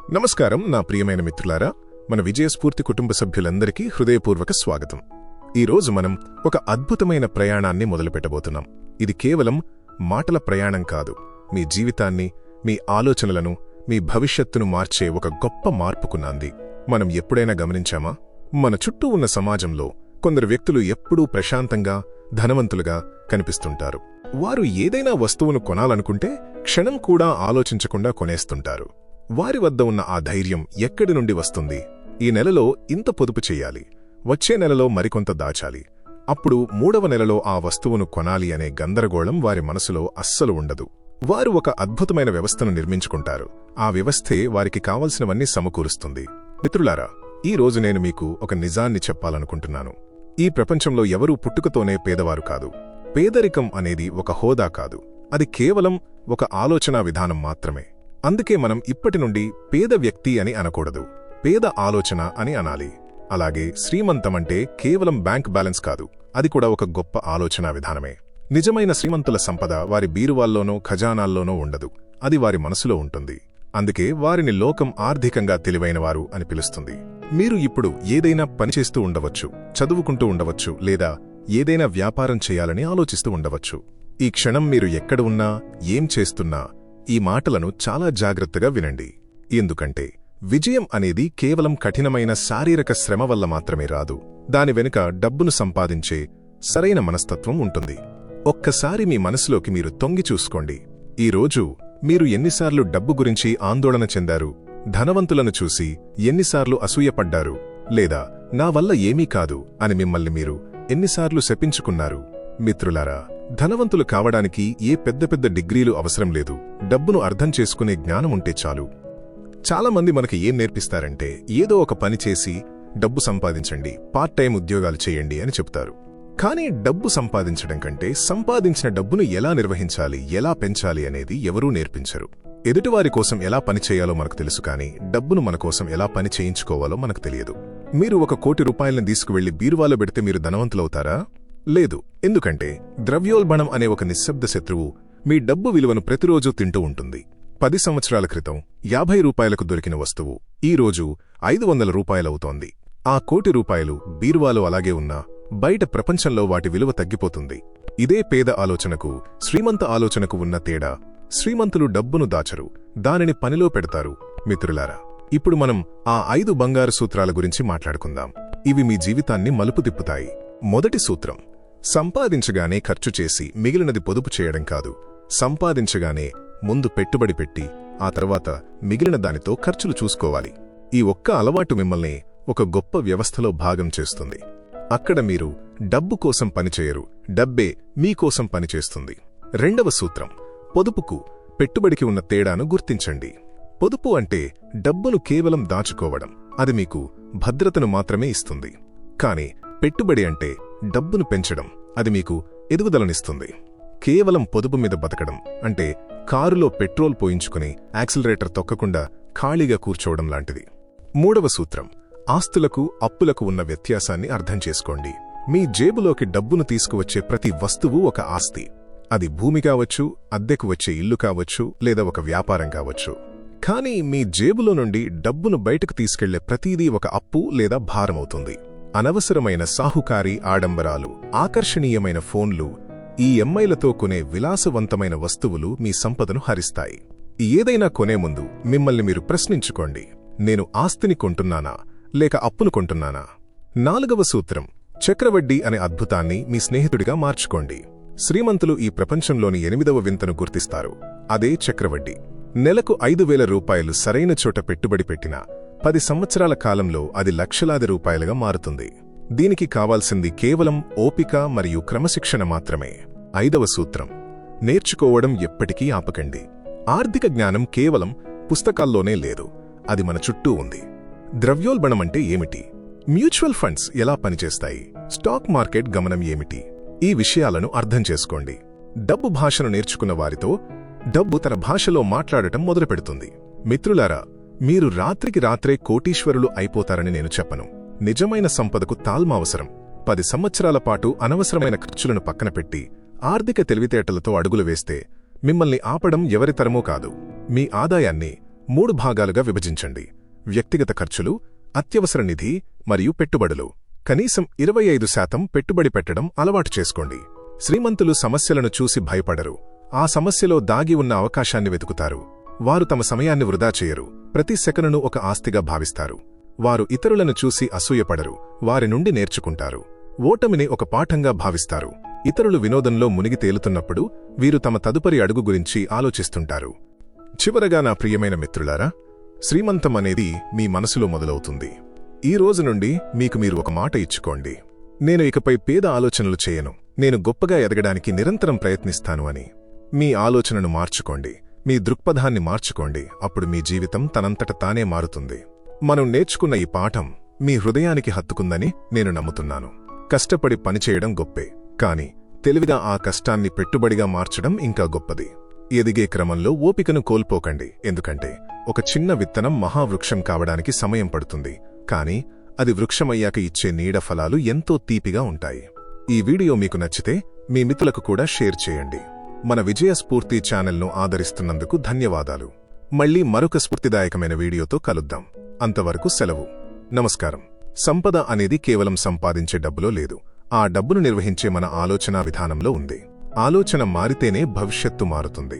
నమస్కారం నా ప్రియమైన మిత్రులారా, మన విజయస్ఫూర్తి కుటుంబ సభ్యులందరికీ హృదయపూర్వక స్వాగతం. ఈరోజు మనం ఒక అద్భుతమైన ప్రయాణాన్ని మొదలుపెట్టబోతున్నాం. ఇది కేవలం మాటల ప్రయాణం కాదు, మీ జీవితాన్ని, మీ ఆలోచనలను, మీ భవిష్యత్తును మార్చే ఒక గొప్ప మార్పుకు నాంది. మనం ఎప్పుడైనా గమనించామా? మన చుట్టూ ఉన్న సమాజంలో కొందరు వ్యక్తులు ఎప్పుడూ ప్రశాంతంగా, ధనవంతులుగా కనిపిస్తుంటారు. వారు ఏదైనా వస్తువును కొనాలనుకుంటే క్షణం కూడా ఆలోచించకుండా కొనేస్తుంటారు. వారి వద్ద ఉన్న ఆ ధైర్యం ఎక్కడి నుండి వస్తుంది? ఈ నెలలో ఇంత పొదుపు చెయ్యాలి, వచ్చే నెలలో మరికొంత దాచాలి, అప్పుడు 3వ నెలలో ఆ వస్తువును కొనాలి అనే గందరగోళం వారి మనసులో అస్సలు ఉండదు. వారు ఒక అద్భుతమైన వ్యవస్థను నిర్మించుకుంటారు. ఆ వ్యవస్థే వారికి కావలసినవన్నీ సమకూరుస్తుంది. మిత్రులారా, ఈ రోజు నేను మీకు ఒక నిజాన్ని చెప్పాలనుకుంటున్నాను. ఈ ప్రపంచంలో ఎవరూ పుట్టుకతోనే పేదవారు కాదు. పేదరికం అనేది ఒక హోదా కాదు, అది కేవలం ఒక ఆలోచనా విధానం మాత్రమే. అందుకే మనం ఇప్పటి నుండి పేద వ్యక్తి అని అనకూడదు, పేద ఆలోచన అని అనాలి. అలాగే శ్రీమంతమంటే కేవలం బ్యాంక్ బ్యాలెన్స్ కాదు, అది కూడా ఒక గొప్ప ఆలోచనా విధానమే. నిజమైన శ్రీమంతుల సంపద వారి బీరువాల్లోనో ఖజానాల్లోనో ఉండదు, అది వారి మనసులో ఉంటుంది. అందుకే వారిని లోకం ఆర్థికంగా తెలివైనవారు అని పిలుస్తుంది. మీరు ఇప్పుడు ఏదైనా పనిచేస్తూ ఉండవచ్చు, చదువుకుంటూ ఉండవచ్చు, లేదా ఏదైనా వ్యాపారం చేయాలని ఆలోచిస్తూ ఉండవచ్చు. ఈ క్షణం మీరు ఎక్కడ ఉన్నా, ఏం చేస్తున్నా, ఈ మాటలను చాలా జాగ్రత్తగా వినండి. ఎందుకంటే విజయం అనేది కేవలం కఠినమైన శారీరక శ్రమ వల్ల మాత్రమే రాదు. దాని వెనుక డబ్బును సంపాదించే సరైన మనస్తత్వం ఉంటుంది. ఒక్కసారి మీ మనసులోకి మీరు తొంగి చూసుకోండి. ఈరోజు మీరు ఎన్నిసార్లు డబ్బు గురించి ఆందోళన చెందారు? ధనవంతులను చూసి ఎన్నిసార్లు అసూయపడ్డారు? లేదా నా వల్ల ఏమీ కాదు అని మిమ్మల్ని మీరు ఎన్నిసార్లు శపించుకున్నారు? మిత్రులారా, ధనవంతులు కావడానికి ఏ పెద్ద పెద్ద డిగ్రీలు అవసరం లేదు, డబ్బును అర్థం చేసుకునే జ్ఞానం ఉంటే చాలు. చాలామంది మనకి ఏం నేర్పిస్తారంటే, ఏదో ఒక పని చేసి డబ్బు సంపాదించండి, పార్ట్ టైం ఉద్యోగాలు చేయండి అని చెప్తారు. కానీ డబ్బు సంపాదించడం కంటే సంపాదించిన డబ్బును ఎలా నిర్వహించాలి, ఎలా పెంచాలి అనేది ఎవరూ నేర్పించరు. ఎదుటివారి కోసం ఎలా పని చేయాలో మనకు తెలుసు, కానీ డబ్బును మన కోసం ఎలా పని చేయించుకోవాలో మనకు తెలియదు. మీరు 1 కోటి రూపాయలను తీసుకువెళ్లి బీరువాలో పెడితే మీరు ధనవంతులవుతారా? లేదు. ఎందుకంటే ద్రవ్యోల్బణం అనే ఒక నిశ్శబ్ద శత్రువు మీ డబ్బు విలువను ప్రతిరోజూ తింటూ ఉంటుంది. 10 సంవత్సరాల క్రితం 50 రూపాయలకు దొరికిన వస్తువు ఈ రోజు 500 రూపాయలవుతోంది. ఆ 1 కోటి రూపాయలు బీరువాలో అలాగే ఉన్నా బయట ప్రపంచంలో వాటి విలువ తగ్గిపోతుంది. ఇదే పేద ఆలోచనకు, శ్రీమంత ఆలోచనకు ఉన్న తేడా. శ్రీమంతులు డబ్బును దాచరు, దానిని పనిలో పెడతారు. మిత్రులారా, ఇప్పుడు మనం ఆ 5 బంగారు సూత్రాల గురించి మాట్లాడుకుందాం. ఇవి మీ జీవితాన్ని మలుపు తిప్పుతాయి. మొదటి సూత్రం: సంపాదించగానే ఖర్చు చేసి మిగిలినది పొదుపు చేయడం కాదు. సంపాదించగానే ముందు పెట్టుబడి పెట్టి ఆ తర్వాత మిగిలిన దానితో ఖర్చులు చూసుకోవాలి. ఈ ఒక్క అలవాటు మిమ్మల్ని ఒక గొప్ప వ్యవస్థలో భాగం చేస్తుంది. అక్కడ మీరు డబ్బు కోసం పనిచేయరు, డబ్బే మీకోసం పనిచేస్తుంది. రెండవ సూత్రం: పొదుపుకు, పెట్టుబడికి ఉన్న తేడాను గుర్తించండి. పొదుపు అంటే డబ్బును కేవలం దాచుకోవడం, అది మీకు భద్రతను మాత్రమే ఇస్తుంది. కాని పెట్టుబడి అంటే డబ్బును పెంచడం, అది మీకు ఎదుగుదలనిస్తుంది. కేవలం పొదుపు మీద బతకడం అంటే కారులో పెట్రోల్ పోయించుకుని యాక్సిలరేటర్ తొక్కకుండా ఖాళీగా కూర్చోవడం లాంటిది. మూడవ సూత్రం: ఆస్తులకు, అప్పులకు ఉన్న వ్యత్యాసాన్ని అర్థం చేసుకోండి. మీ జేబులోకి డబ్బును తీసుకువచ్చే ప్రతి వస్తువు ఒక ఆస్తి. అది భూమి కావచ్చు, అద్దెకు వచ్చే ఇల్లు కావచ్చు, లేదా ఒక వ్యాపారం కావచ్చు. కానీ మీ జేబులో నుండి డబ్బును బయటకు తీసుకెళ్లే ప్రతీదీ ఒక అప్పు లేదా భారమవుతుంది. అనవసరమైన సాహుకారి ఆడంబరాలు, ఆకర్షణీయమైన ఫోన్లు, ఈఎంఐలతో కొనే విలాసవంతమైన వస్తువులు మీ సంపదను హరిస్తాయి. ఏదైనా కొనే ముందు మిమ్మల్ని మీరు ప్రశ్నించుకోండి, నేను ఆస్తిని కొంటున్నానా లేక అప్పును కొంటున్నానా? నాలుగవ సూత్రం: చక్రవడ్డీ అనే అద్భుతాన్ని మీ స్నేహితుడిగా మార్చుకోండి. శ్రీమంతులు ఈ ప్రపంచంలోని 8వ వింతను గుర్తిస్తారు, అదే చక్రవడ్డీ. నెలకు 5,000 రూపాయలు సరైన చోట పెట్టుబడి పెట్టినా 10 సంవత్సరాల కాలంలో అది లక్షలాది రూపాయలుగా మారుతుంది. దీనికి కావాల్సింది కేవలం ఓపిక మరియు క్రమశిక్షణ మాత్రమే. 5వ సూత్రం: నేర్చుకోవడం ఎప్పటికీ ఆపకండి. ఆర్థిక జ్ఞానం కేవలం పుస్తకాల్లోనే లేదు, అది మన చుట్టూ ఉంది. ద్రవ్యోల్బణమంటే ఏమిటి? మ్యూచువల్ ఫండ్స్ ఎలా పనిచేస్తాయి? స్టాక్ మార్కెట్ గమనం ఏమిటి? ఈ విషయాలను అర్థం చేసుకోండి. డబ్బు భాషను నేర్చుకున్న వారితో డబ్బు తన భాషలో మాట్లాడటం మొదలుపెడుతుంది. మిత్రులారా, మీరు రాత్రికి రాత్రే కోటీశ్వరులు అయిపోతారని నేను చెప్పను. నిజమైన సంపదకు తాల్మ అవసరం. 10 సంవత్సరాల పాటు అనవసరమైన ఖర్చులను పక్కన పెట్టి ఆర్థిక తెలివితేటలతో అడుగులు వేస్తే మిమ్మల్ని ఆపడం ఎవరితరమూ కాదు. మీ ఆదాయాన్ని 3 భాగాలుగా విభజించండి. వ్యక్తిగత ఖర్చులు, అత్యవసర నిధి మరియు పెట్టుబడులు. కనీసం 25% పెట్టుబడి పెట్టడం అలవాటు చేసుకోండి. శ్రీమంతులు సమస్యలను చూసి భయపడరు. ఆ సమస్యలో దాగి ఉన్న అవకాశాన్ని వెతుకుతారు. వారు తమ సమయాన్ని వృధా చేయరు. ప్రతి సెకనును ఒక ఆస్తిగా భావిస్తారు. వారు ఇతరులను చూసి అసూయపడరు. వారి నుండి నేర్చుకుంటారు. ఓటమిని ఒక పాఠంగా భావిస్తారు. ఇతరులు వినోదంలో మునిగి తేలుతున్నప్పుడు వీరు తమ తదుపరి అడుగు గురించి ఆలోచిస్తుంటారు. చివరగా నా ప్రియమైన మిత్రులారా, శ్రీమంతం అనేది మీ మనసులో మొదలవుతుంది. ఈ రోజు నుండి మీకు మీరు ఒక మాట ఇచ్చుకోండి. నేను ఇకపై పేద ఆలోచనలు చేయను. నేను గొప్పగా ఎదగడానికి నిరంతరం ప్రయత్నిస్తాను అని. మీ ఆలోచనను మార్చుకోండి. మీ దృక్పథాన్ని మార్చుకోండి. అప్పుడు మీ జీవితం తనంతట తానే మారుతుంది. మనం నేర్చుకున్న ఈ పాఠం మీ హృదయానికి హత్తుకుందని నేను నమ్ముతున్నాను. కష్టపడి పనిచేయడం గొప్పే, కాని తెలివిగా ఆ కష్టాన్ని పెట్టుబడిగా మార్చడం ఇంకా గొప్పది. ఎదిగే క్రమంలో ఓపికను కోల్పోకండి. ఎందుకంటే ఒక చిన్న విత్తనం మహావృక్షం కావడానికి సమయం పడుతుంది, కాని అది వృక్షమయ్యాక ఇచ్చే నీడ ఫలాలు ఎంతో తీపిగా ఉంటాయి. ఈ వీడియో మీకు నచ్చితే మీ మిత్రులకు కూడా షేర్ చేయండి. మన విజయ స్ఫూర్తి ఛానల్ను ఆదరిస్తున్నందుకు ధన్యవాదాలు. మళ్లీ మరొక స్ఫూర్తిదాయకమైన వీడియోతో కలుద్దాం. అంతవరకు సెలవు. నమస్కారం. సంపద అనేది కేవలం సంపాదించే డబ్బులో లేదు. ఆ డబ్బును నిర్వహించే మన ఆలోచనా విధానంలో ఉంది. ఆలోచన మారితేనే భవిష్యత్తు మారుతుంది.